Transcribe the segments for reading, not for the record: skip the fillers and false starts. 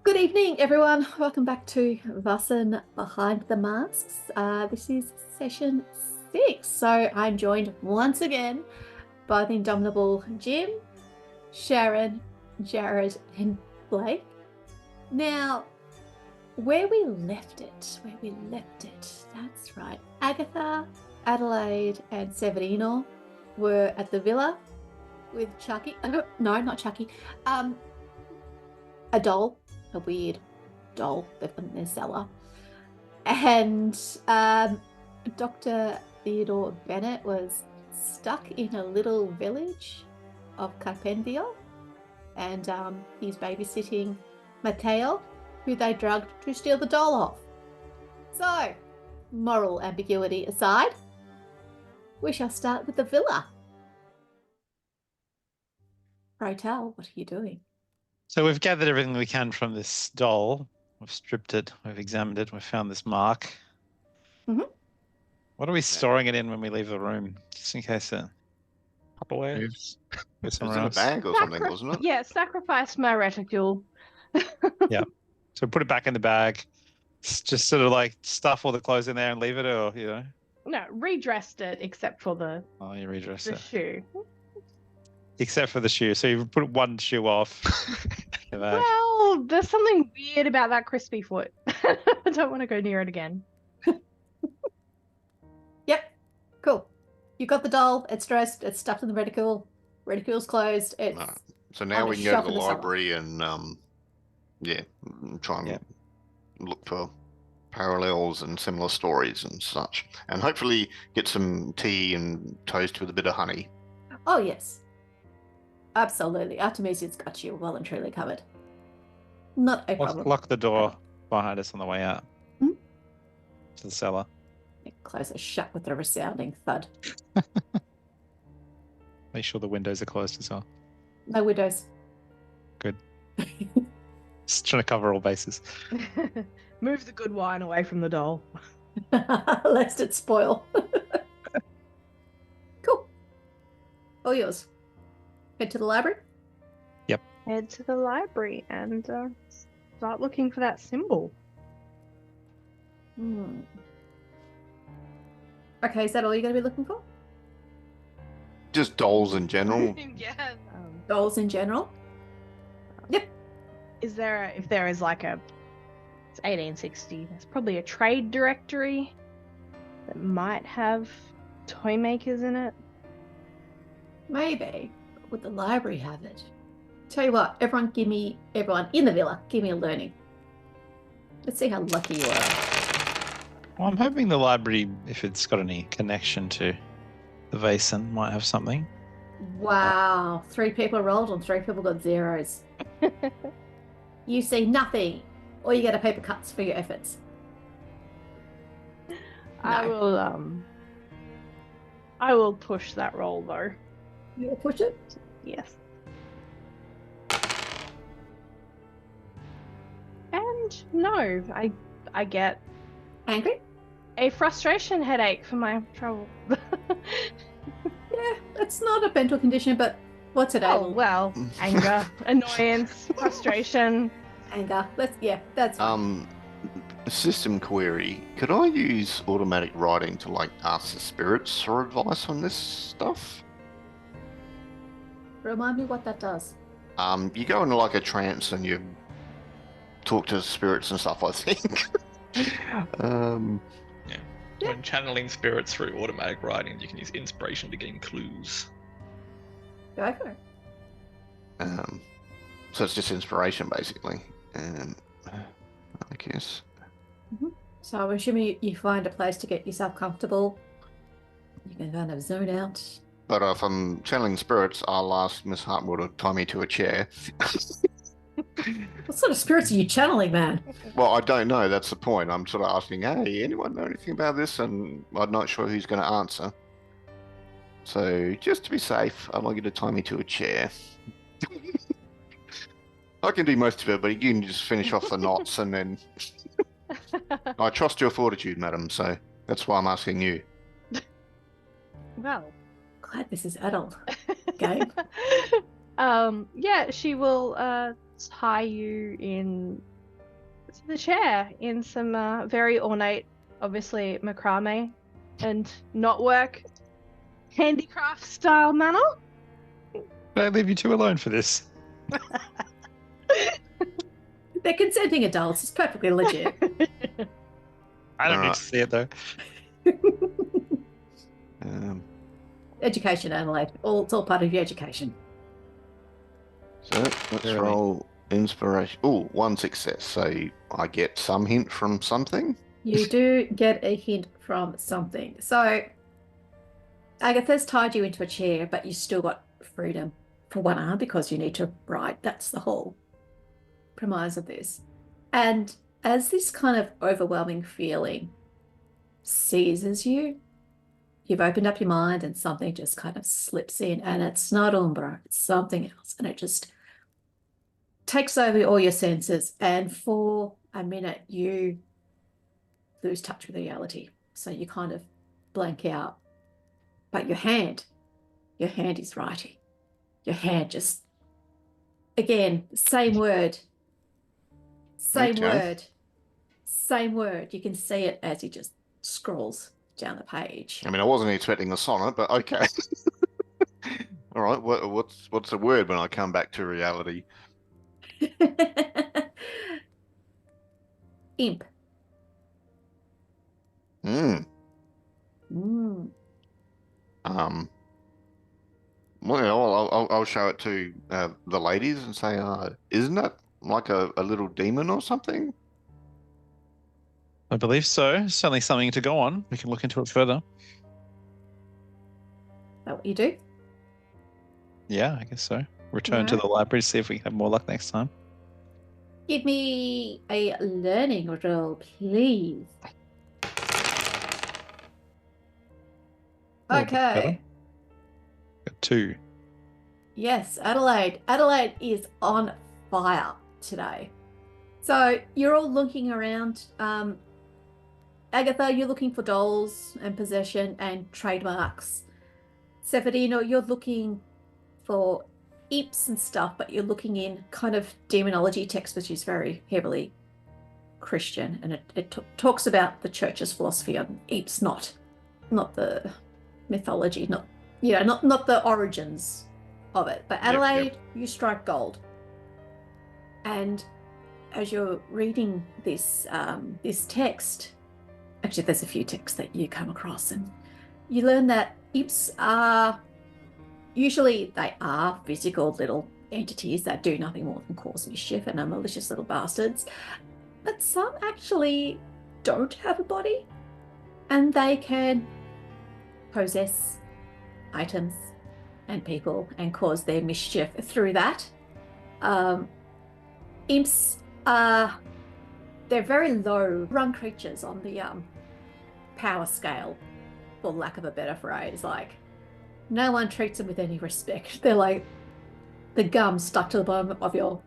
Good evening, everyone. Welcome back to Vaesen Behind the Masks. This is session 6. So I'm joined once again by the indomitable Jim, Sharon, Jared, and Blake. Now, that's right. Agatha, Adelaide, and Severino were at the villa with Chucky. No, not Chucky. A doll, a weird doll they've put in their cellar. And Dr. Theodore Bennett was stuck in a little village of Carpendia, and he's babysitting Matteo, who they drugged to steal the doll off. So, moral ambiguity aside, we shall start with the villa. Pray tell, what are you doing? So we've gathered everything we can from this doll. We've stripped it. We've examined it. We've found this mark. Mm-hmm. What are we storing it in when we leave the room? Just in case it Tupperware. It was in a bag or something, wasn't it? Yeah, sacrifice my reticule. Yeah. So put it back in the bag. Just sort of like stuff all the clothes in there and leave it, or No, redressed it except for the you redress the it. shoe. Except for the shoe. So you put one shoe off. The bag. Well, there's something weird about that crispy foot. I don't want to go near it again. Yep. Cool. You got the doll. It's dressed. It's stuffed in the reticule. Reticule's closed. It's No. So now on we a can go shelf to the in the cellar. library and try and look for parallels and similar stories and such, and hopefully get some tea and toast with a bit of honey. Oh, yes. Absolutely. Artemisia's got you well and truly covered. Not a problem. Lock the door behind us on the way out. Hmm? To the cellar. Close it shut with a resounding thud. Make sure the windows are closed as well. No windows. Good. Just trying to cover all bases. Move the good wine away from the doll. Lest it spoil. Cool. All yours. Head to the library. Head to the library and start looking for that symbol. Okay, is that all you're going to be looking for? Just dolls in general. Yeah. Dolls in general? Yep. If there is like it's 1860, there's probably a trade directory that might have toy makers in it. Maybe. Would the library have it? Tell you what, everyone in the villa, give me a learning. Let's see how lucky you are. Well, I'm hoping the library, if it's got any connection to the Vaesen, might have something. Wow. 3 people rolled and 3 people got zeros. You see nothing, or you get a paper cuts for your efforts. I will push that roll though. You will push it? Yes. And no, I get Angry? a frustration headache for my trouble. Yeah, it's not a mental condition, but what's it Oh able? well, anger, annoyance, frustration. Anger. That's fine. System query. Could I use automatic writing to ask the spirits for advice on this stuff? Remind me what that does. You go into a trance and you talk to spirits and stuff, I think. When channeling spirits through automatic writing, you can use inspiration to gain clues. Go for it. So it's just inspiration, basically. I guess. So I'm assuming you find a place to get yourself comfortable. You can kind of zone out. But if I'm channeling spirits, I'll ask Miss Hartwood to tie me to a chair. What sort of spirits are you channeling, man? Well, I don't know. That's the point. I'm sort of asking, hey, anyone know anything about this? And I'm not sure who's going to answer. So just to be safe, I'd like you to tie me to a chair. I can do most of it, but you can just finish off the knots and then... I trust your fortitude, madam, so that's why I'm asking you. Well, Glad this is adult game. yeah, she will tie you in to the chair in some very ornate, obviously macrame and knotwork handicraft style manner. Did I leave you two alone for this? They're consenting adults. It's perfectly legit. I don't need Alright. to see it though. Education, Adelaide. It's all part of your education. So let's Really? roll inspiration. Oh, one success. So I get some hint from something. You do get a hint from something. So Agatha's tied you into a chair, but you still got freedom for one arm because you need to write. That's the whole premise of this. And as this kind of overwhelming feeling seizes you, you've opened up your mind and something just kind of slips in, and it's not Umbra, it's something else. And it just takes over all your senses. And for a minute, you lose touch with reality. So you kind of blank out. But your hand is writing. Your hand just, again, same word. Same Okay. word. Same word. You can see it as he just scrolls down the page. I mean, I wasn't expecting a sonnet, but okay. All right. What's the word when I come back to reality? Imp. Hmm. Mm. Well, yeah, I'll show it to the ladies and say, isn't that like a little demon or something? I believe so. Certainly something to go on. We can look into it further. Is that what you do? Yeah, I guess so. Return to Alright. the library, see if we can have more luck next time. Give me a learning roll, please. Oh, a bit better. Okay. Got 2. Yes, Adelaide. Adelaide is on fire today. So you're all looking around. Agatha, you're looking for dolls and possession and trademarks. Severino, you're looking for imps and stuff, but you're looking in kind of demonology text, which is very heavily Christian, and it talks about the church's philosophy on imps, not the mythology, not the origins of it. But Adelaide, you strike gold. And as you're reading this this text, actually there's a few texts that you come across, and you learn that imps are usually physical little entities that do nothing more than cause mischief and are malicious little bastards. But some actually don't have a body, and they can possess items and people and cause their mischief through that. Imps they're very low rung creatures on the power scale, for lack of a better phrase. Like, no one treats them with any respect. They're like the gum stuck to the bottom of your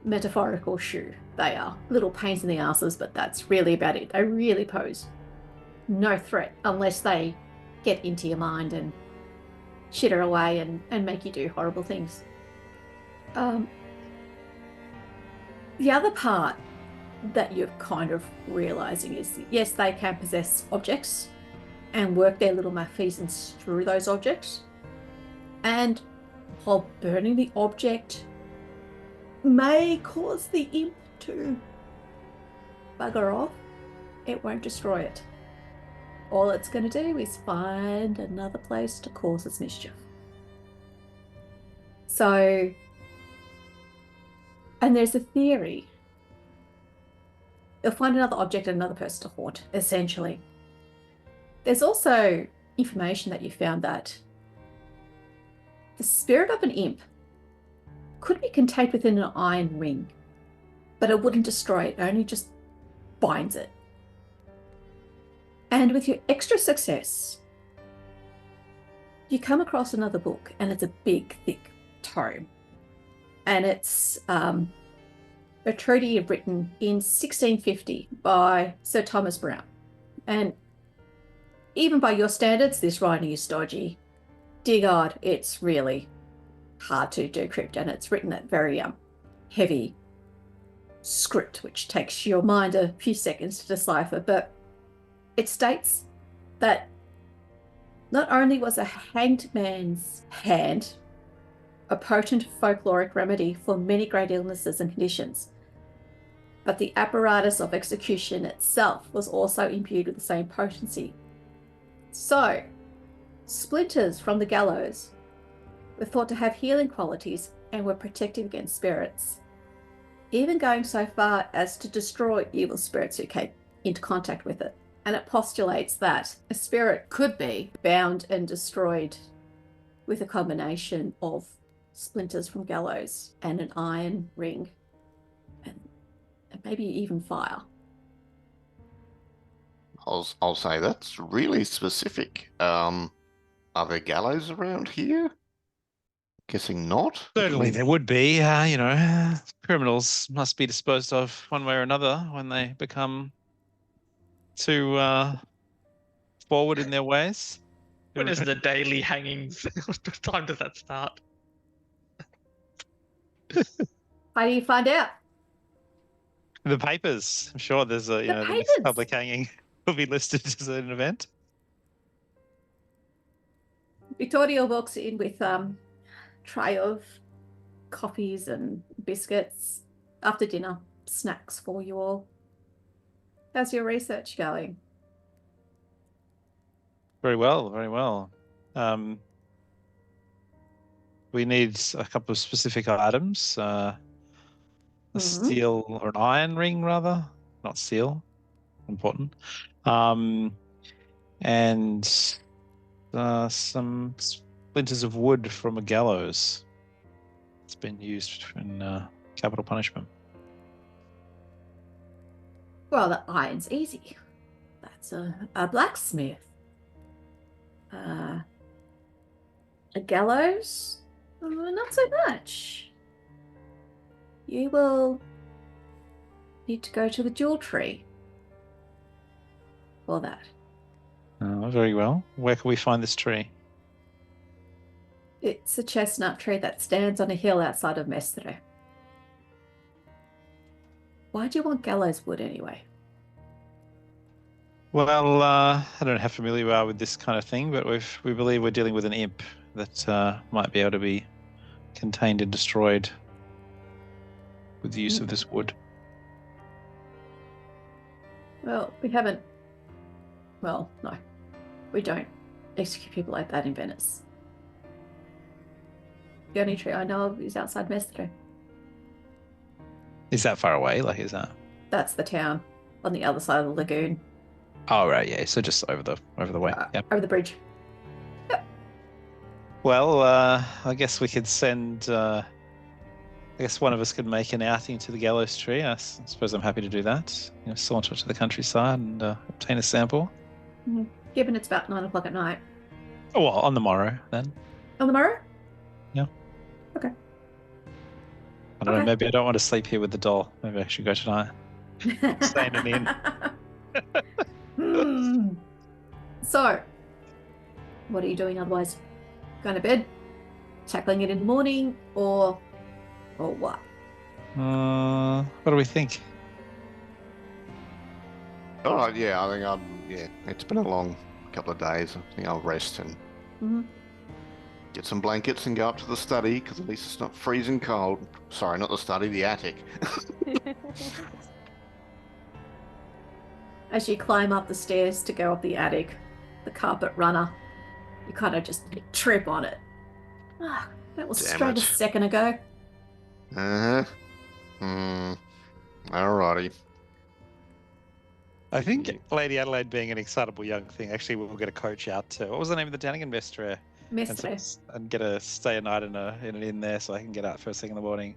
metaphorical shoe. They are little pains in the asses, but that's really about it. They really pose no threat unless they get into your mind and shitter away and make you do horrible things. The other part that you're kind of realizing is, yes, they can possess objects and work their little malfeasance through those objects. And while burning the object may cause the imp to bugger off, it won't destroy it. All it's going to do is find another place to cause its mischief. So, and there's a theory. You'll find another object and another person to haunt, essentially. There's also information that you found that the spirit of an imp could be contained within an iron ring, but it wouldn't destroy it, only just binds it. And with your extra success, you come across another book, and it's a big, thick tome. And it's a treaty written in 1650 by Sir Thomas Browne. And even by your standards, this writing is dodgy. Dear God, it's really hard to decrypt, and it's written at very heavy script, which takes your mind a few seconds to decipher, but it states that not only was a hanged man's hand a potent folkloric remedy for many great illnesses and conditions, but the apparatus of execution itself was also imbued with the same potency. So, splinters from the gallows were thought to have healing qualities and were protective against spirits, even going so far as to destroy evil spirits who came into contact with it. And it postulates that a spirit could be bound and destroyed with a combination of splinters from gallows and an iron ring and maybe even fire. I'll say that's really specific. Are there gallows around here? Guessing not. Certainly there would be. Criminals must be disposed of one way or another when they become too forward in their ways. When is the daily hangings? What time does that start? How do you find out? The papers. I'm sure there's the next papers. public hanging will be listed as an event. Victoria walks in with tray of coffees and biscuits. After dinner, snacks for you all. How's your research going? Very well, very well. We need a couple of specific items. A steel or an iron ring, rather, not steel. Important. And some splinters of wood from a gallows. It's been used in capital punishment. Well, the iron's easy. That's a blacksmith. A gallows? Not so much. You will need to go to the jewel tree for that. Very well. Where can we find this tree? It's a chestnut tree that stands on a hill outside of Mestre. Why do you want gallows wood anyway? Well, I don't know how familiar you are with this kind of thing, but we believe we're dealing with an imp that might be able to be contained and destroyed with the use of this wood. Well, we haven't... Well, no. We don't execute people like that in Venice. The only tree I know of is outside Mestre. Is that far away? Like, is that? That's the town on the other side of the lagoon. Oh, right, yeah. So just over the way. Yep. Over the bridge. Yep. Well, I guess we could send. I guess one of us could make an outing to the gallows tree. I suppose I'm happy to do that. Saunter to the countryside and obtain a sample. Mm-hmm. Given it's about 9 o'clock at night. Oh, well, on the morrow then. On the morrow? Yeah. Okay. I don't know. Maybe I don't want to sleep here with the doll. Maybe I should go tonight. Staying in the inn. So, what are you doing otherwise? Going to bed? Tackling it in the morning? Or what? What do we think? All right, yeah, I think it's been a long couple of days. I think I'll rest and get some blankets and go up to the study, because at least it's not freezing cold. Sorry, not the study, the attic. As you climb up the stairs to go up the attic, the carpet runner, you kind of just trip on it. That was straight a second ago. Alrighty. I think Lady Adelaide, being an excitable young thing, actually will get a coach out to, what was the name of the town again? Mestre. And get a stay a night in an inn there, so I can get out first thing in the morning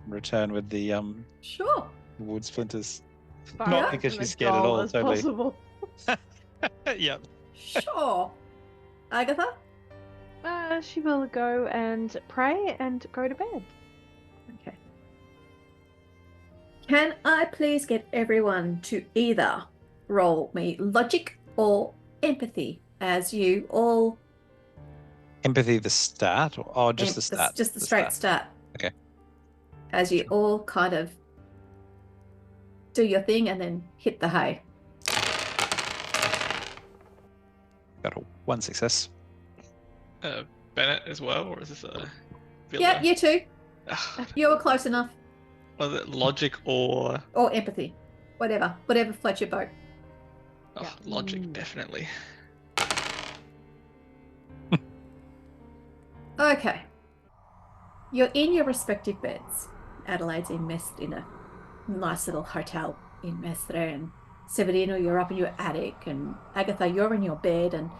and return with the sure wood splinters. Far Not because she's scared at all, as totally. possible. Yep. Sure. Agatha? She will go and pray and go to bed. Okay. Can I please get everyone to either roll me logic or empathy, as you all... Empathy, the stat, or just the stat? Just the straight stat. Okay. as you all kind of do your thing and then hit the hay. Got one success. Bennett as well, or is this a villa? Yeah, you too. You were close enough. Was it logic or empathy? Whatever floats your boat. logic? Definitely. Okay. You're in your respective beds. Adelaide's enmeshed in a nice little hotel in Mestre, and Severino, you're up in your attic, and Agatha, you're in your bed, and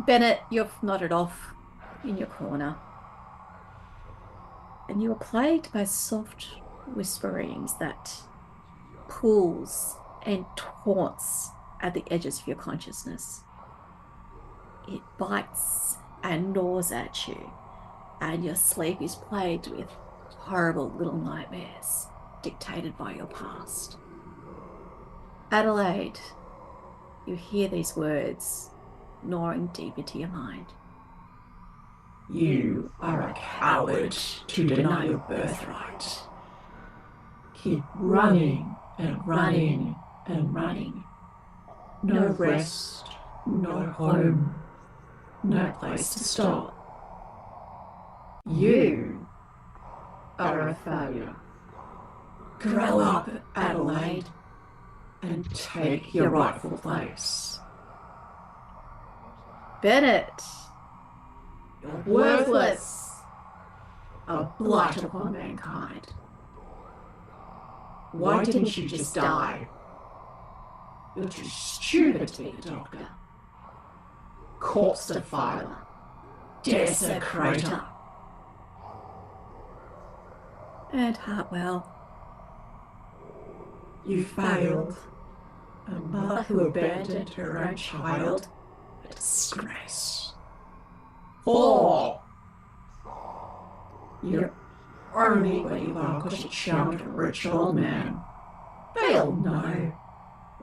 Bennett, you've nodded off in your corner. And you are plagued by soft whisperings that pulls and taunts at the edges of your consciousness. It bites and gnaws at you, and your sleep is plagued with horrible little nightmares dictated by your past. Adelaide, you hear these words gnawing deep into your mind. You are a coward to deny your birthright. Keep running and running and running. No rest, no home, no place to stop. You are a failure. Grow up, Adelaide, and take your rightful place. Bennett, You're worthless. A blight upon mankind. Why didn't you just die? You're too stupid to be a doctor. Corpse defiler. Desecrator. and Hartwell. You failed. A mother who abandoned her own child. A disgrace. 4. You're only where you are because you charmed a rich old man. They all know.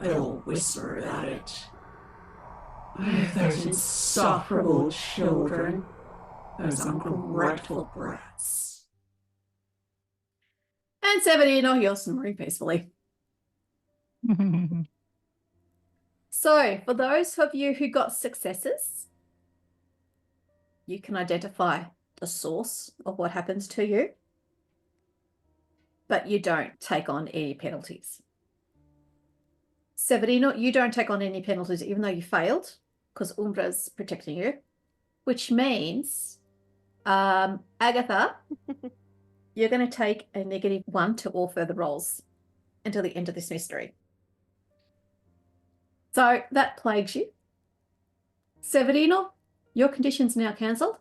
They all whisper about it. Oh, those insufferable children. Those ungrateful brats. And 17 or you're snoring peacefully. So, for those of you who got successes, you can identify the source of what happens to you, but you don't take on any penalties. Severino, you don't take on any penalties even though you failed, because Umbra's protecting you, which means, Agatha, you're going to take a -1 to all further rolls until the end of this mystery. So that plagues you. Severino, your condition's now cancelled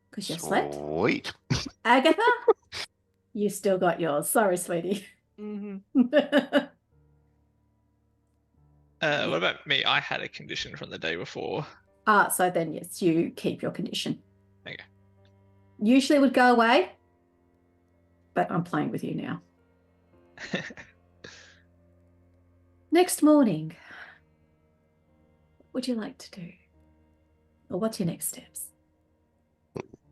because you've slept. Sweet. Agatha, you still got yours. Sorry, sweetie. Mm-hmm. What about me? I had a condition from the day before. So then, yes, you keep your condition. Okay. Usually would go away, but I'm playing with you now. Next morning, what would you like to do? Or what's your next steps?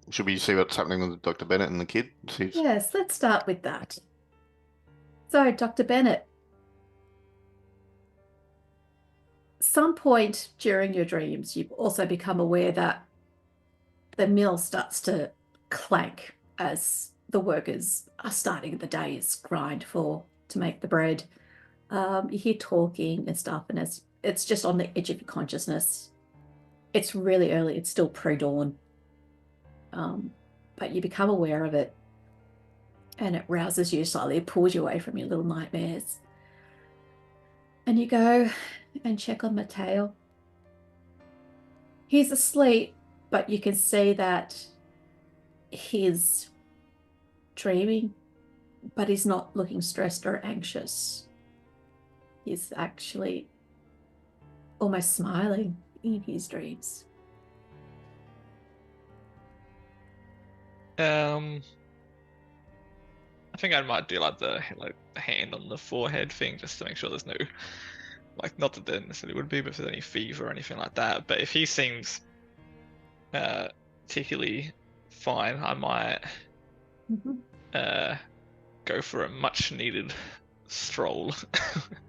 Should we see what's happening with Dr. Bennett and the kid? See... Yes, let's start with that. So, Dr. Bennett, some point during your dreams, you've also become aware that the mill starts to clank as the workers are starting the day's grind to make the bread. You hear talking and stuff, and it's just on the edge of your consciousness. It's really early. It's still pre-dawn. But you become aware of it, and it rouses you slightly. It pulls you away from your little nightmares. And you go and check on Matteo. He's asleep, but you can see that he's dreaming, but he's not looking stressed or anxious. He's actually almost smiling in his dreams. I think I might do like the hand on the forehead thing just to make sure there's no, not that there necessarily would be, but if there's any fever or anything like that. But if he seems particularly fine, I might go for a much needed stroll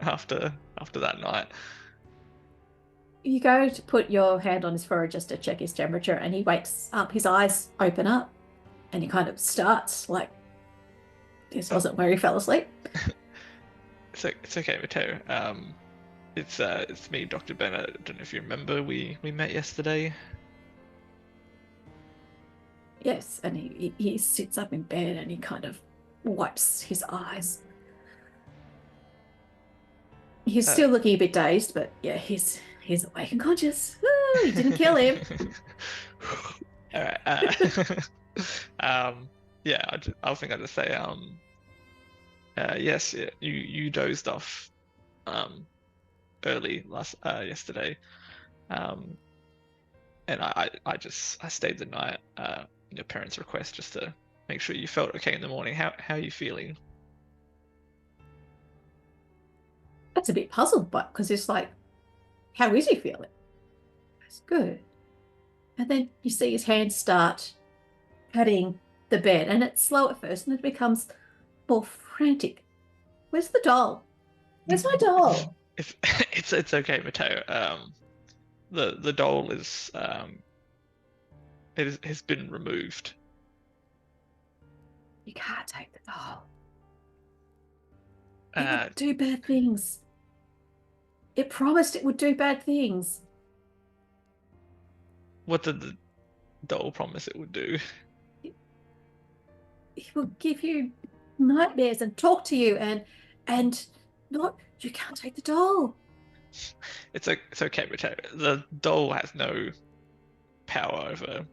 after that night. You go to put your hand on his forehead just to check his temperature, and he wakes up, his eyes open up, and he kind of starts like this wasn't where he fell asleep. It's okay, Matteo. It's me, Dr. Bennett. I don't know if you remember, we met yesterday. Yes, and he sits up in bed and he kind of wipes his eyes. He's still looking a bit dazed, but yeah, he's awake and conscious. Woo, you didn't kill him. All right. Yeah, I think I'd just say, yes, yeah, you dozed off, early yesterday, and I stayed the night, your parents' request, just to make sure you felt okay in the morning. How are you feeling? That's a bit puzzled, but because it's like, how is he feeling? It's good. And then you see his hands start patting the bed, and it's slow at first, and it becomes more frantic. Where's the doll? Where's my doll? If it's okay, Matteo. The doll is has been removed. You can't take the doll. It would do bad things. It promised it would do bad things. What did the doll promise it would do? It will give you nightmares and talk to you and not. You can't take the doll. It's okay, Matteo. The doll has no power over,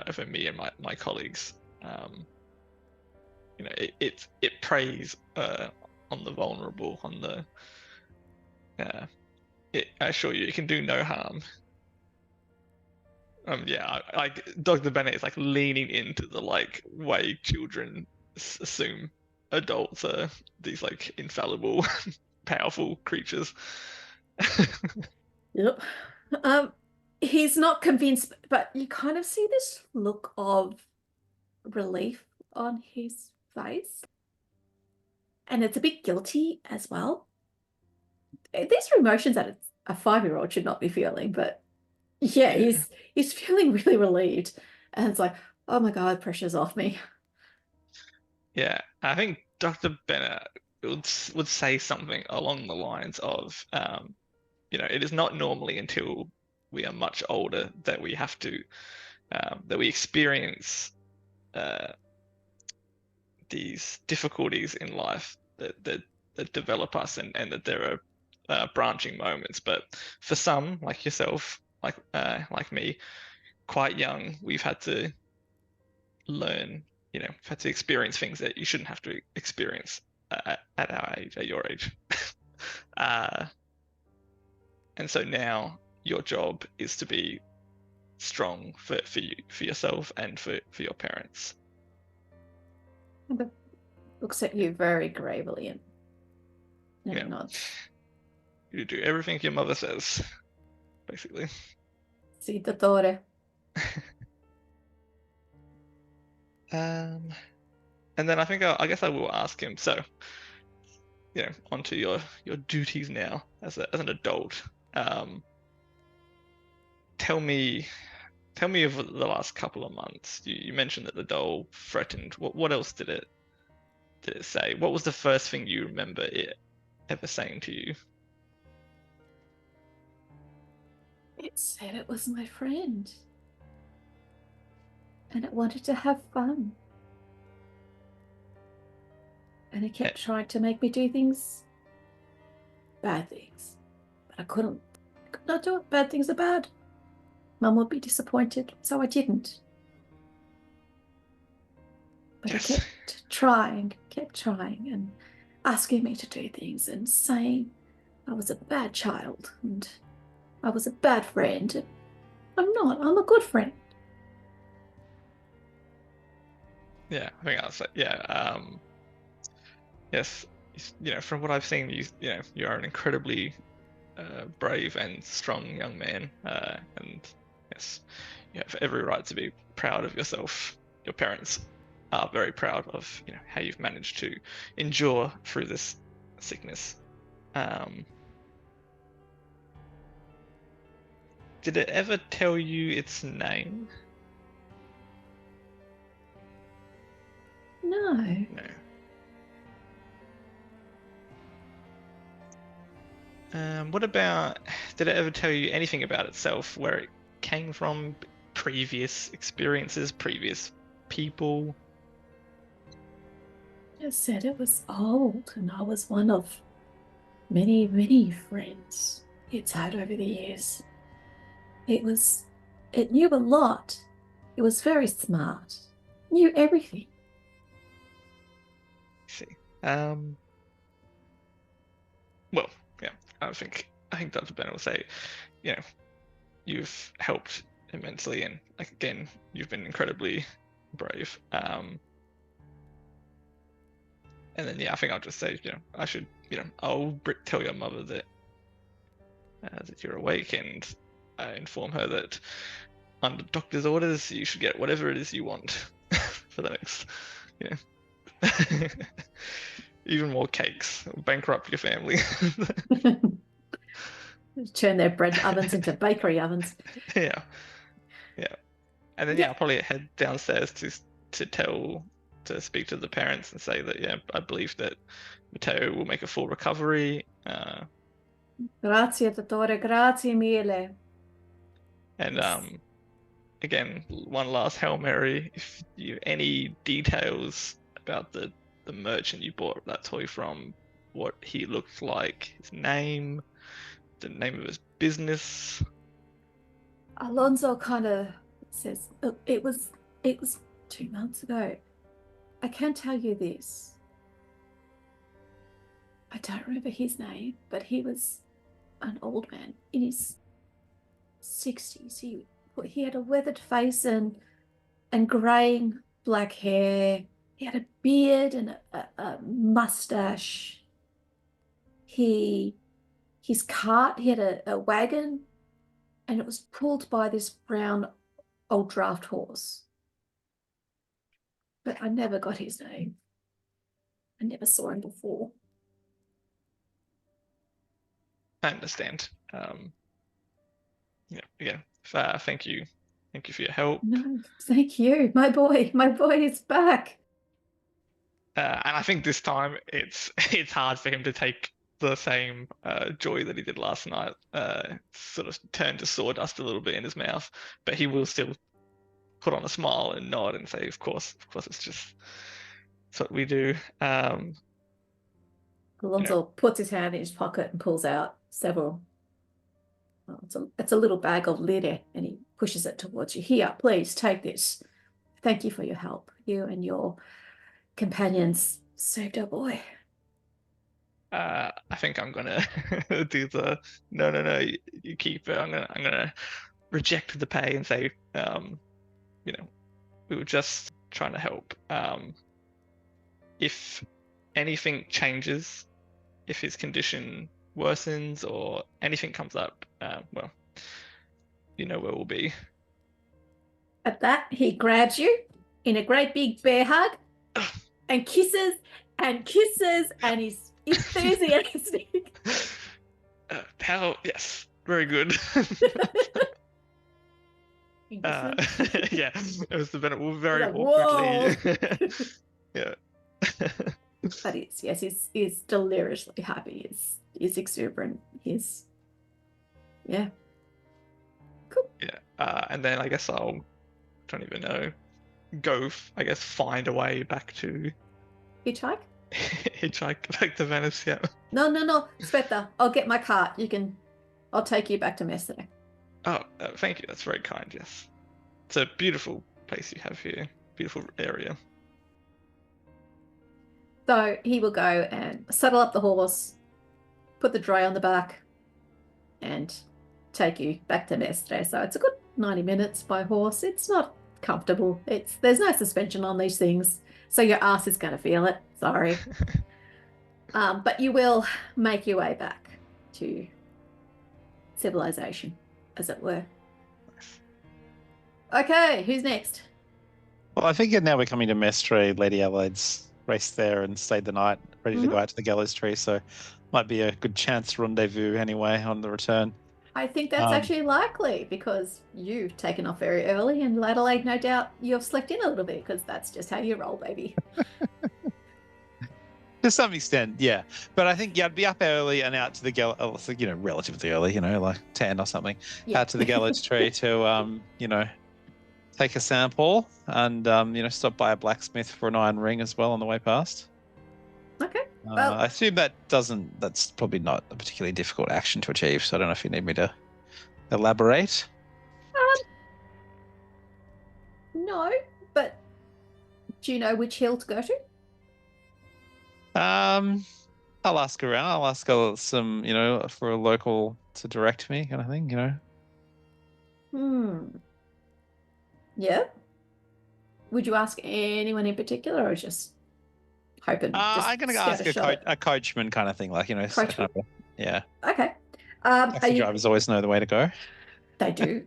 over me and my colleagues. It preys on the vulnerable, on the. I assure you, it can do no harm. Dr. Bennett is like leaning into the way children assume adults are these like infallible, powerful creatures. Yep. He's not convinced, but you kind of see this look of relief on his face. And it's a bit guilty as well. These are emotions that a 5-year-old should not be feeling, but yeah, he's feeling really relieved. And it's like, oh my God, pressure's off me. Yeah, I think Dr. Bennett would say something along the lines of, it is not normally until we are much older that we have to, that we experience these difficulties in life that develop us, and that there are branching moments. But for some, like yourself, like me, quite young, we've had to learn, we've had to experience things that you shouldn't have to experience at our age, at your age. And so now your job is to be strong for you, for yourself, and for your parents. And looks at you very gravely and nods. You do everything your mother says, basically. Sì, dottore. And then I think I guess I will ask him. So, onto your duties now as an adult. Tell me of the last couple of months. You mentioned that the doll threatened. What else did it say? What was the first thing you remember it ever saying to you? It said it was my friend. And it wanted to have fun. And it kept trying to make me do bad things. But I could not do it. Bad things are bad. Mum would be disappointed, so I didn't. But yes. I kept trying and asking me to do things and saying I was a bad child and I was a bad friend. I'm not. I'm a good friend. Yeah, I think that's it. Yeah. Yes. From what I've seen, you are an incredibly brave and strong young man, and yes, you have every right to be proud of yourself. Your parents are very proud of, how you've managed to endure through this sickness. Did it ever tell you its name? No. No. What about, did it ever tell you anything about itself, where it came from, previous experiences, previous people? Just said it was old, and I was one of many, many friends it's had over the years. It knew a lot. It was very smart. Knew everything. I see. Well, yeah, I think Dr. Bennett will say, you've helped immensely, and again, you've been incredibly brave. And then I think I'll just say, I should, I'll tell your mother that you're awake, and inform her that under doctor's orders, you should get whatever it is you want for the next, even more cakes. Bankrupt your family. Turn their bread ovens into bakery ovens. Yeah. And then I'll probably head downstairs to speak to the parents and say that I believe that Matteo will make a full recovery. Grazie, dottore, grazie mille. And Yes. Again, one last Hail Mary. If you any details about the merchant you bought that toy from, what he looked like, his name, the name of his business. Alonso kind of says, it was 2 months ago. I can tell you this. I don't remember his name, but he was an old man in his 60s. He had a weathered face and graying black hair. He had a beard and a mustache. His cart, he had a wagon, and it was pulled by this brown old draft horse. But I never got his name. I never saw him before. I understand. Again, thank you for your help. No, thank you. My boy is back. And I think this time it's hard for him to take the same joy that he did last night. Sort of turned to sawdust a little bit in his mouth, but he will still put on a smile and nod and say, "Of course, it's what we do." Alonso puts his hand in his pocket and pulls out several. It's a little bag of lire, and he pushes it towards you. Here, please take this. Thank you for your help. You and your companions saved our boy. I think I'm gonna do the no. You keep it. I'm gonna reject the pay and say, we were just trying to help. If anything changes, if his condition worsens or anything comes up, well, you know where we'll be. At that, he grabs you in a great big bear hug and kisses and he's enthusiastic. How? Yes, very good. Yeah, it was the Bennett very Like, awkwardly. Yeah. But he's deliriously happy. He's exuberant. Yeah. Cool. Yeah. And then I guess don't even know, find a way back to Hitchhike? hitchhike back to Venice. Yeah. No, Sveta, I'll get my cart. I'll take you back to Mestre. Oh, thank you. That's very kind. Yes. It's a beautiful place you have here. Beautiful area. So he will go and saddle up the horse, put the dray on the back, and take you back to Mestre. So it's a good 90 minutes by horse. It's not comfortable. There's no suspension on these things, so your ass is going to feel it. Sorry. But you will make your way back to civilization, as it were. Nice. Okay, who's next? Well, I think now we're coming to Mestre. Lady Adelaide's raced there and stayed the night, ready to go out to the gallows tree. So might be a good chance rendezvous anyway on the return. I think that's actually likely because you've taken off very early, and Adelaide, no doubt, you've slept in a little bit because that's just how you roll, baby. To some extent, yeah. But I think, I'd be up early and out to the gallows, relatively early, like 10 or something, out to the gallows tree to, take a sample and, stop by a blacksmith for an iron ring as well on the way past. Okay. Well, I assume that's probably not a particularly difficult action to achieve, so I don't know if you need me to elaborate. No, but do you know which hill to go to? I'll ask around. I'll ask some, for a local to direct me, kind of thing, Yeah. Would you ask anyone in particular, or just hoping? I'm going to ask a coachman kind of thing, Coachman? Yeah. Okay. Taxi drivers always know the way to go. They do.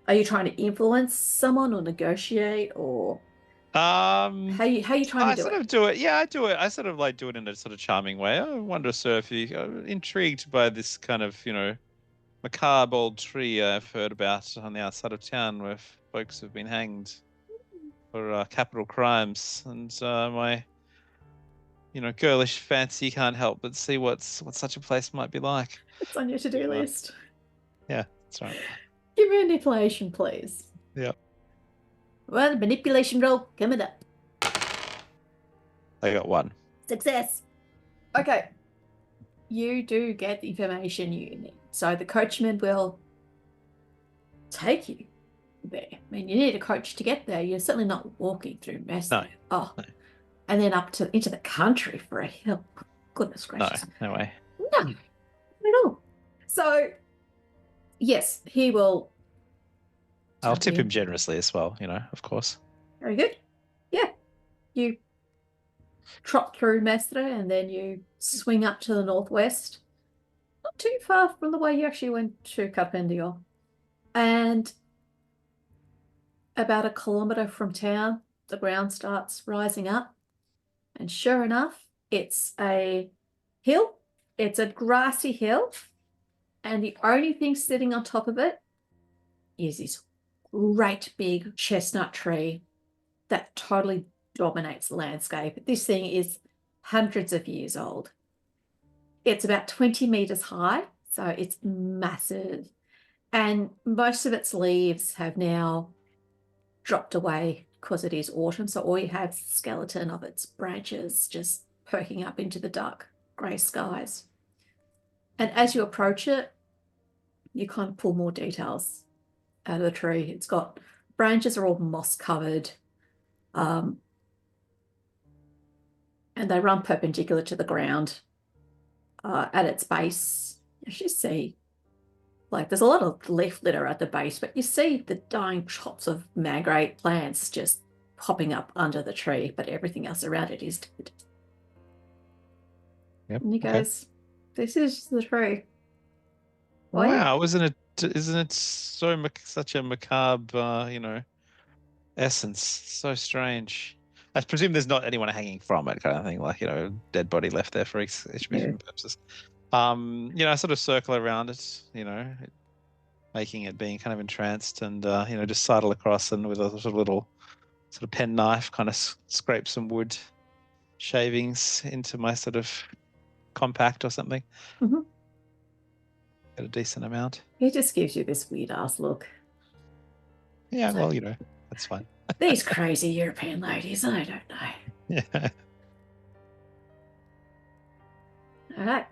Are you trying to influence someone or negotiate, or how you trying to do it? I sort of do it. Yeah, I do it. I sort of do it in a sort of charming way. I wonder, sir, if you're intrigued by this kind of, macabre old tree I've heard about on the outside of town where folks have been hanged for capital crimes, and my, girlish fancy can't help but see what such a place might be like. It's on your to-do list. Yeah, that's right. Give me a manipulation, please. Yeah. Well, manipulation roll coming up. I got 1. Success. Okay. You do get the information you need. So the coachman will take you there. I mean, you need a coach to get there. You're certainly not walking through Mestre. No. And then into the country for a hill. Goodness gracious. No way. No, not at all. So, yes, he will. I'll tip him generously as well, of course. Very good. Yeah. You trot through Mestre and then you swing up to the northwest. Not too far from the way you actually went to Carpendier. And about 1 kilometre from town, the ground starts rising up. And sure enough, it's a hill. It's a grassy hill. And the only thing sitting on top of it is this great big chestnut tree that totally dominates the landscape. This thing is hundreds of years old. It's about 20 meters high, so it's massive. And most of its leaves have now dropped away because it is autumn. So all you have is the skeleton of its branches just perking up into the dark grey skies. And as you approach it, you kind of pull more details out of the tree. It's got branches are all moss covered, and they run perpendicular to the ground. At its base, you actually see, there's a lot of leaf litter at the base, but you see the dying chops of migrate plants just popping up under the tree, but everything else around it is dead. Yep. And he goes, "This is the tree." Wow, isn't it such a macabre, essence? So strange. I presume there's not anyone hanging from it, kind of thing, dead body left there for exhibition purposes. I sort of circle around it, making it being kind of entranced, and just sidle across and with a little sort of pen knife, kind of scrape some wood shavings into my sort of compact or something. Mm-hmm. Get a decent amount. He just gives you this weird ass look. Yeah, well, that's fine. These crazy European ladies, I don't know. Yeah. All right.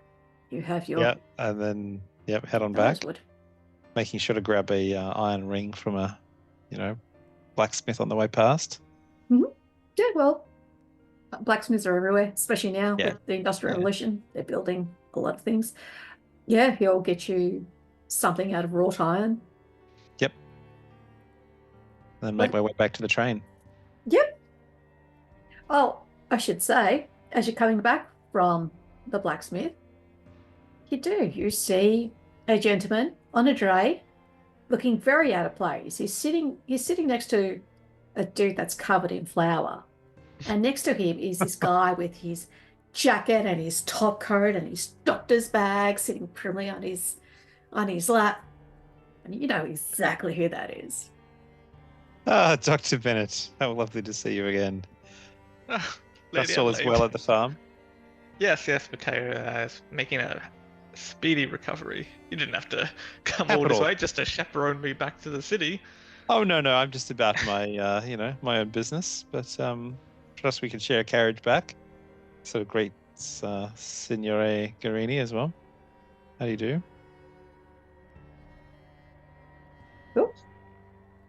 You have your... Yeah, and then, head on back. Wood. Making sure to grab a iron ring from a, blacksmith on the way past. Mm-hmm. Yeah, well, blacksmiths are everywhere, especially now with the Industrial Revolution. They're building a lot of things. Yeah, he'll get you something out of wrought iron. Yep. Then make my way back to the train. Yep. Oh, I should say, as you're coming back from the blacksmith, you see a gentleman on a dray looking very out of place. He's sitting next to a dude that's covered in flour. And next to him is this guy with his jacket and his top coat and his doctor's bag sitting primly on his lap. And you know exactly who that is. Ah, Dr. Bennett. How lovely to see you again. Lady Trust all is Adelaide. well at the farm. Yes, Mateo is making a speedy recovery. You didn't have to come all this Capital. way just to chaperone me back to the city. Oh, no, I'm just about my, my own business. But trust we can share a carriage back. So great, Signore Guarini as well. How do you do? Cool.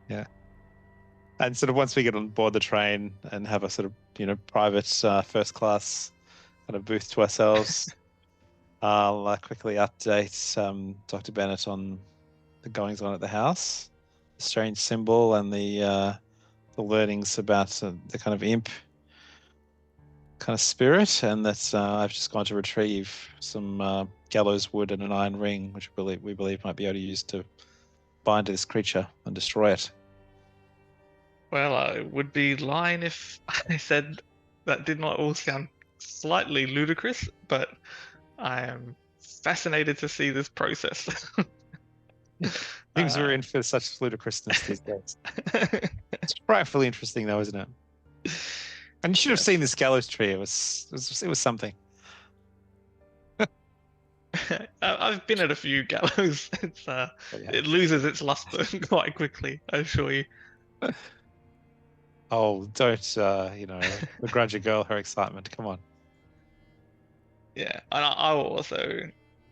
Yeah. And sort of once we get on board the train and have a sort of, private first class kind of booth to ourselves, I'll quickly update Dr. Bennett on the goings on at the house, the strange symbol, and the learnings about the kind of imp kind of spirit, and that I've just gone to retrieve some gallows wood and an iron ring, which we believe might be able to use to bind to this creature and destroy it. Well, I would be lying if I said that did not all sound slightly ludicrous, but I am fascinated to see this process. Things are in for such ludicrousness these days. It's frightfully interesting, though, isn't it? And you should have seen this gallows tree. It was something. I've been at a few gallows. It loses its luster quite quickly, I assure you. Oh, don't begrudge a girl her excitement. Come on. Yeah, and I will also,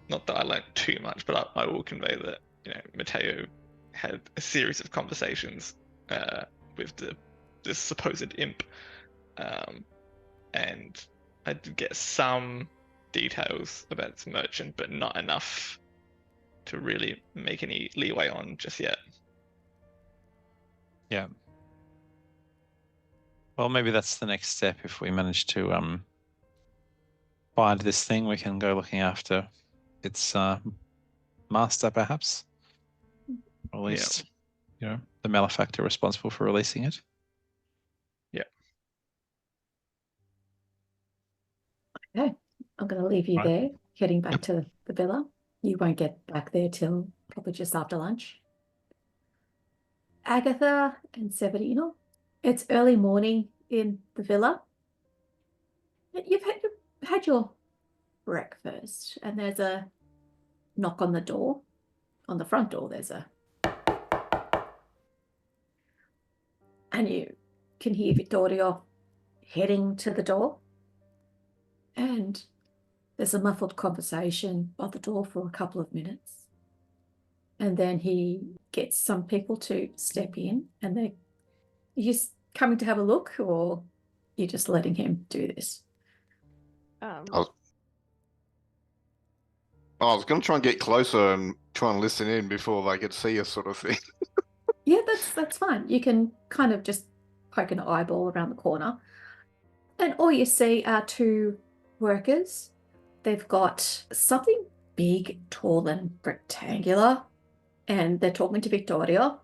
not that I learned too much, but I will convey that Mateo had a series of conversations with this supposed imp, and I did get some details about its merchant, but not enough to really make any leeway on just yet. Yeah. Well, maybe that's the next step. If we manage to find this thing, we can go looking after its master, perhaps. Or at least, the malefactor responsible for releasing it. Yeah. Okay, I'm going to leave you Right. there, heading back to the villa. You won't get back there till probably just after lunch. Agatha and Severino, it's early morning in the villa. You've had your breakfast, and there's a knock on the door. On the front door, and you can hear Vittorio heading to the door. And there's a muffled conversation by the door for a couple of minutes. And then he gets some people to step in, and they're just coming to have a look, or you're just letting him do this? I was going to try and get closer and try and listen in before they could see us, sort of thing. Yeah, that's fine. You can kind of just poke an eyeball around the corner. And all you see are two workers. They've got something big, tall, and rectangular, and they're talking to Victoria.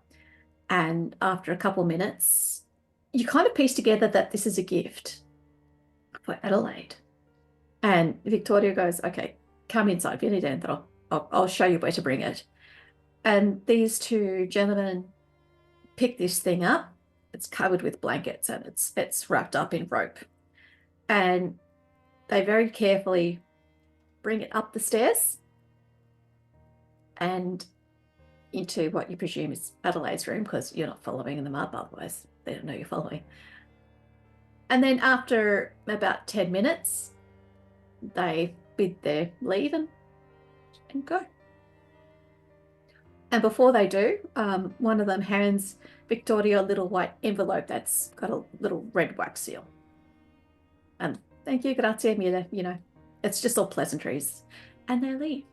And after a couple of minutes, you kind of piece together that this is a gift for Adelaide. And Victoria goes, okay, come inside, vieni dentro. I'll show you where to bring it. And these two gentlemen pick this thing up. It's covered with blankets and it's wrapped up in rope. And they very carefully bring it up the stairs and into what you presume is Adelaide's room, because you're not following them up, otherwise they don't know you're following. And then after about 10 minutes, they bid their leave and go. And before they do, one of them hands Victoria a little white envelope that's got a little red wax seal. And thank you, grazie mille, it's just all pleasantries. And they leave.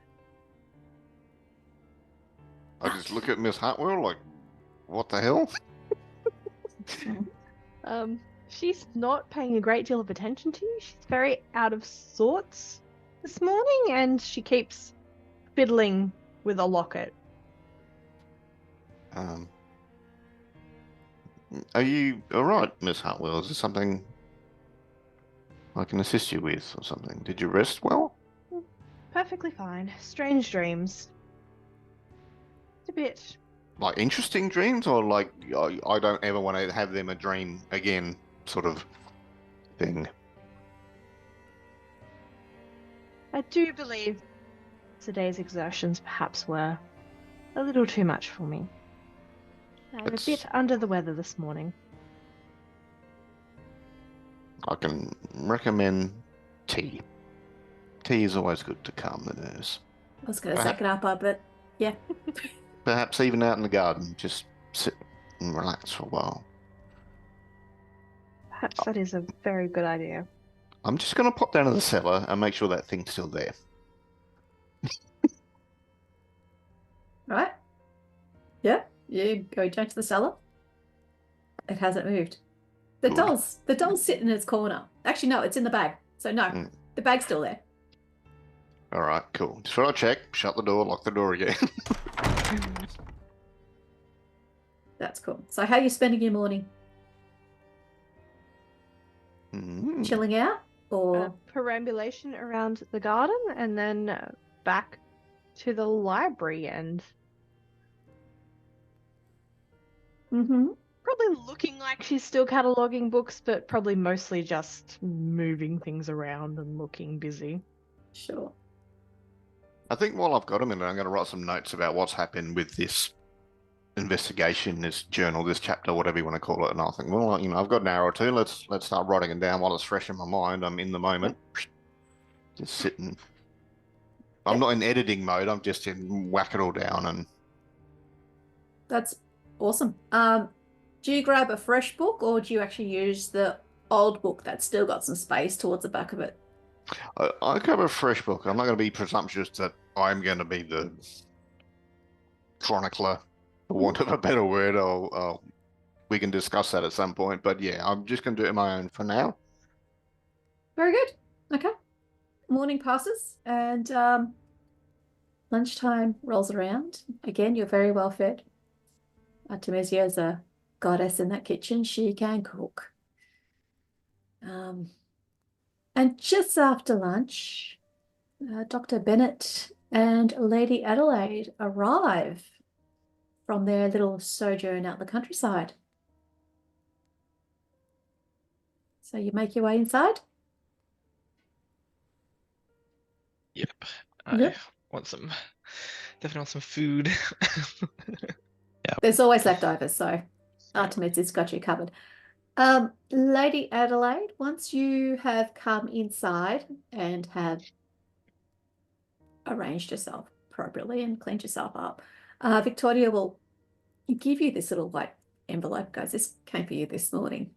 I just look at Miss Hartwell like, what the hell? She's not paying a great deal of attention to you. She's very out of sorts this morning, and she keeps fiddling with a locket. Are you all right, Miss Hartwell? Is there something I can assist you with or something? Did you rest well? Perfectly fine. Strange dreams. It's a bit. Like interesting dreams, or like I don't ever want to have them a dream again, sort of thing. I do believe today's exertions perhaps were a little too much for me. I'm a It's- bit under the weather this morning. I can recommend tea. Tea is always good to calm the nerves. I was going to say grappa, but yeah. Perhaps even out in the garden, just sit and relax for a while. Perhaps that is a very good idea. I'm just going to pop down to the cellar and make sure that thing's still there. Right? Yeah, you go down to the cellar. It hasn't moved. The Good. doll's sitting in its corner. Actually, no, it's in the bag. So no, the bag's still there. All right, cool. Just thought I'd check, shut the door, lock the door again. That's cool. So how are you spending your morning? Mm. Chilling out? Or Perambulation around the garden and then back to the library and probably looking like she's still cataloguing books, but probably mostly just moving things around and looking busy. Sure. I think while I've got a minute, I'm going to write some notes about what's happened with this investigation, this journal, this chapter, whatever you want to call it. And I think, well, you know, I've got an hour or two. Let's start writing it down while it's fresh in my mind. I'm in the moment, just sitting. I'm not in editing mode. I'm just in whack it all down and. That's awesome. Do you grab a fresh book or do you actually use the old book that's still got some space towards the back of it? I grab a fresh book. I'm not going to be presumptuous that I'm going to be the chronicler, for want of a better word. We can discuss that at some point. But yeah, I'm just going to do it on my own for now. Very good. Okay. Morning passes and lunchtime rolls around. Again, you're very well fed. Artemisia is a goddess in that kitchen. She can cook. And just after lunch, Dr. Bennett and Lady Adelaide arrive from their little sojourn out in the countryside. So you make your way inside? Yep. Yep. Definitely want some food. There's always leftovers, so Artemisia's got you covered. Lady Adelaide, once you have come inside and have arranged yourself appropriately and cleaned yourself up, Victoria will give you this little white envelope. Guys, this came for you this morning.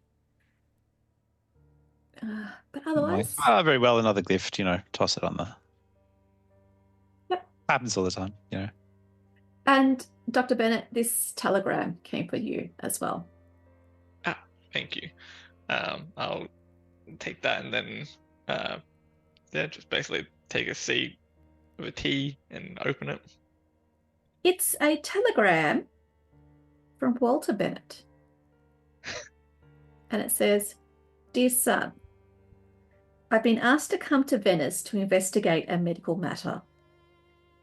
But otherwise... very well, another gift, you know, toss it on the... Yep. Happens all the time, you know. And Dr. Bennett, this telegram came for you as well. Thank you. I'll take that and then, just basically take a seat with a tea and open it. It's a telegram from Walter Bennett. And it says, "Dear son, I've been asked to come to Venice to investigate a medical matter.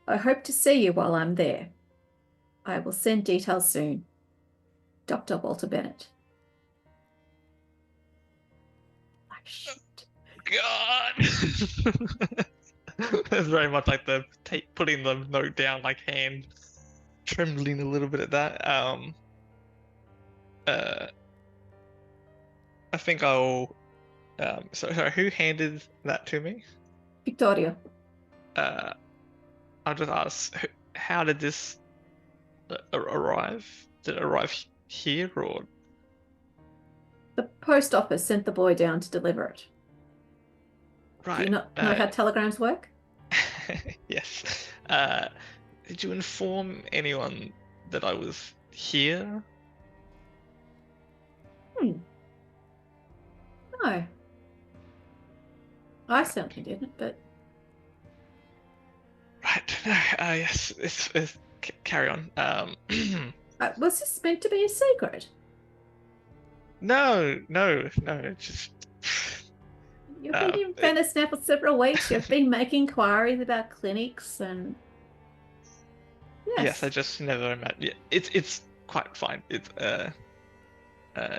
I hope to see you while I'm there. I will send details soon. Dr. Walter Bennett." Shit. God! That's very much like the putting the note down, like hand trembling a little bit at that. I think I'll. So who handed that to me? Victoria. I'll just ask, how did this arrive? Did it arrive here or? The post office sent the boy down to deliver it. Right. Do you not know how telegrams work? Yes. Did you inform anyone that I was here? No. I certainly didn't, but... Right. Yes. It's carry on. was this meant to be a secret? No. Just You've been in Venice now for several weeks. You've been making inquiries about clinics and. yes, I just never imagined. Yeah, it's quite fine. It's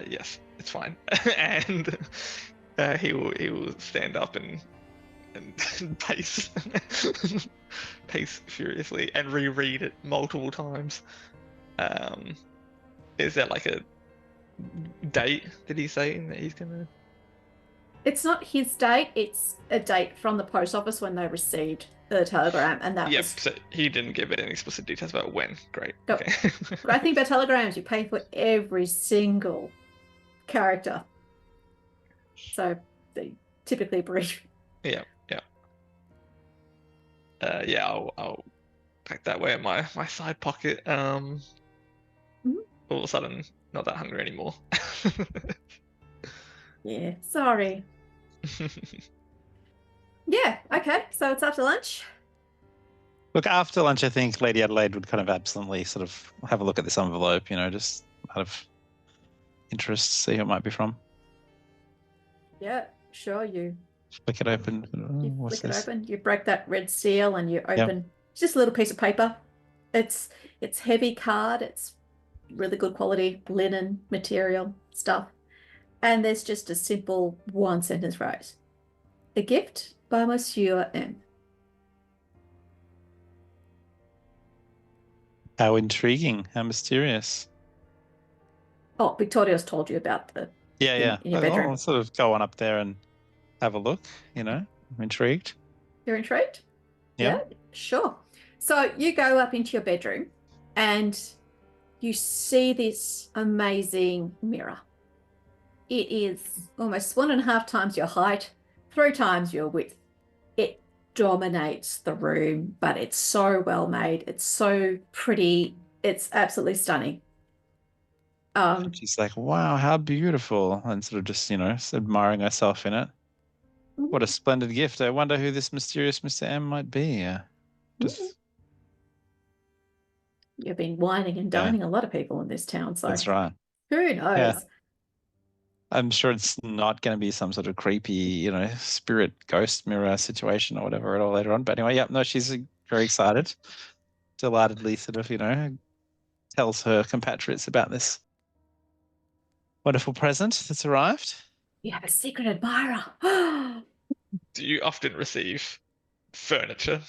yes, it's fine. And he will stand up and pace pace furiously and reread it multiple times. Is there like a date? Did he say that he's gonna? It's not his date. It's a date from the post office when they received the telegram, and that Yep. was. So he didn't give it any explicit details about when. Great. Nope. Okay. The great thing about telegrams, you pay for every single character, so they typically brief. Yeah. Yeah, I'll pack that way in my side pocket. All of a sudden, not that hungry anymore. Yeah, sorry. Yeah, okay. So it's after lunch. Look, after lunch, I think Lady Adelaide would kind of absently sort of have a look at this envelope, just out of interest, see who it might be from. Yeah, sure. You Flick it open. flick it open. You break that red seal, and you open. It's just a little piece of paper. It's heavy card. It's really good quality linen material stuff. And there's just a simple one-sentence phrase. A gift by Monsieur M. How intriguing. How mysterious. Oh, Victoria's told you about the in your bedroom. I'll sort of go on up there and have a look, I'm intrigued. You're intrigued? Yeah. Sure. So you go up into your bedroom and you see this amazing mirror. It is almost 1.5 times your height, 3 times your width. It dominates the room, but it's so well made. It's so pretty. It's absolutely stunning. She's like, wow, how beautiful. And sort of just, admiring herself in it. What a splendid gift. I wonder who this mysterious Mr. M might be. You've been whining and dining a lot of people in this town, so that's right. Who knows? Yeah. I'm sure it's not going to be some sort of creepy, spirit ghost mirror situation or whatever at all later on. But anyway, she's very excited. Delightedly sort of, tells her compatriots about this wonderful present that's arrived. You have a secret admirer. Do you often receive furniture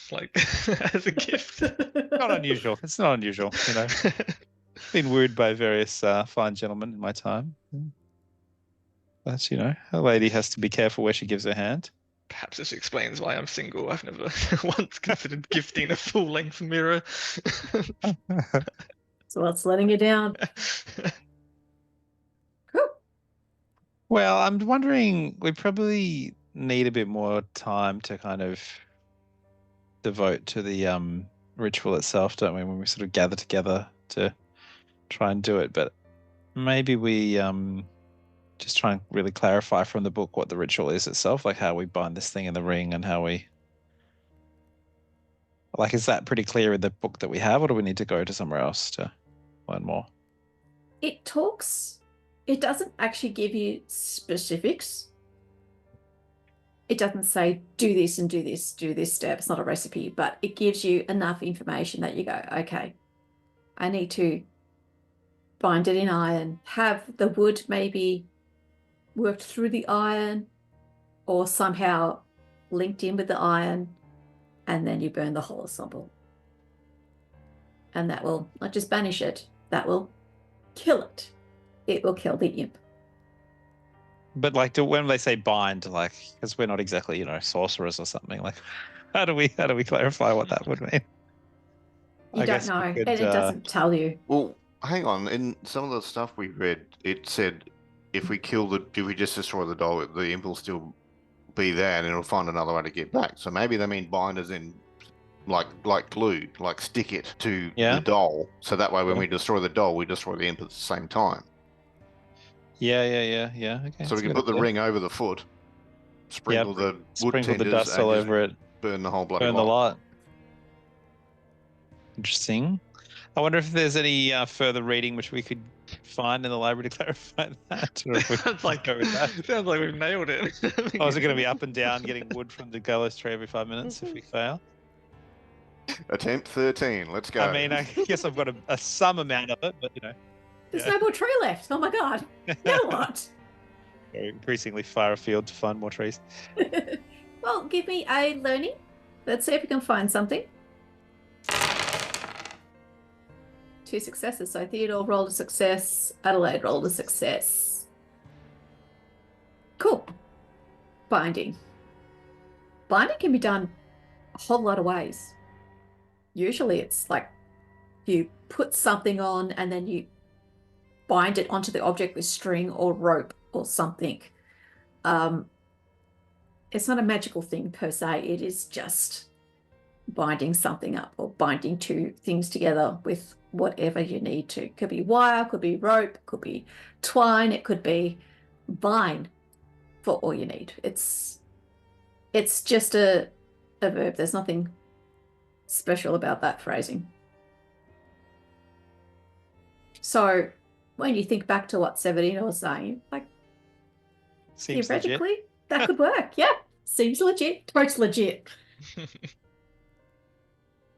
as a gift? Not unusual. It's not unusual, Been wooed by various fine gentlemen in my time. But, a lady has to be careful where she gives her hand. Perhaps this explains why I'm single. I've never once considered gifting a full-length mirror. So what's letting you down? Cool. Well, I'm wondering, we probably need a bit more time to kind of devote to the ritual itself, don't we, when we sort of gather together to try and do it. But maybe we just try and really clarify from the book what the ritual is itself, like how we bind this thing in the ring and how we... is that pretty clear in the book that we have, or do we need to go to somewhere else to learn more? It doesn't actually give you specifics. It doesn't say do this and do this step. It's not a recipe, but it gives you enough information that you go, okay, I need to bind it in iron, have the wood maybe worked through the iron or somehow linked in with the iron, and then you burn the whole ensemble. And that will not just banish it, that will kill it. It will kill the imp. But when they say bind, because we're not exactly, sorcerers or something, how do we clarify what that would mean? You don't know, and it doesn't tell you. Well, hang on. In some of the stuff we read, it said if we just destroy the doll, the imp will still be there and it'll find another way to get back. So maybe they mean bind as in like glue, stick it to the doll. So that way when we destroy the doll, we destroy the imp at the same time. Yeah. Okay. So we can put the ring over the foot, sprinkle the wood tenders, the dust all over it, burn the whole bloody lot. Burn the lot. Interesting. I wonder if there's any further reading which we could find in the library to clarify that? Or if we Sounds like go with that? sounds like we've nailed it. Oh, is it going to be up and down getting wood from the gallows tree every 5 minutes if we fail? Attempt 13. Let's go. I mean, I guess I've got a some amount of it, but There's Yeah. no more tree left. Oh my god. Now what? We're increasingly far afield to find more trees. Well, give me a learning. Let's see if we can find something. 2 successes. So Theodore rolled a success. Adelaide rolled a success. Cool. Binding. Binding can be done a whole lot of ways. Usually it's like you put something on and then you bind it onto the object with string or rope or something. It's not a magical thing per se. It is just binding something up or binding two things together with whatever you need to. Could be wire, could be rope, could be twine, it could be vine for all you need. It's just a verb. There's nothing special about that phrasing. So when you think back to what Severino was saying, like Seems theoretically, legit. that could work. Yeah, seems legit. Totally legit.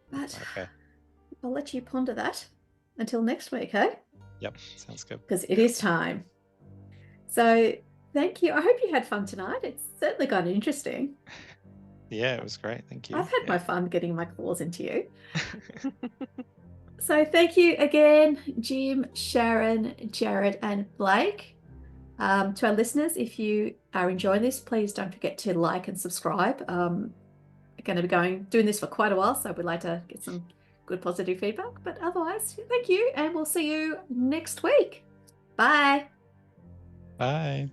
But Okay. I'll let you ponder that until next week, hey? Yep. Sounds good. Because it is time. So thank you. I hope you had fun tonight. It's certainly got interesting. Yeah, it was great. Thank you. I've had my fun getting my claws into you. So thank you again, Jim, Sharon, Jared, and Blake. To our listeners, if you are enjoying this, please don't forget to like and subscribe. I'm going to be doing this for quite a while, so we'd like to get some good positive feedback. But otherwise, thank you, and we'll see you next week. Bye. Bye.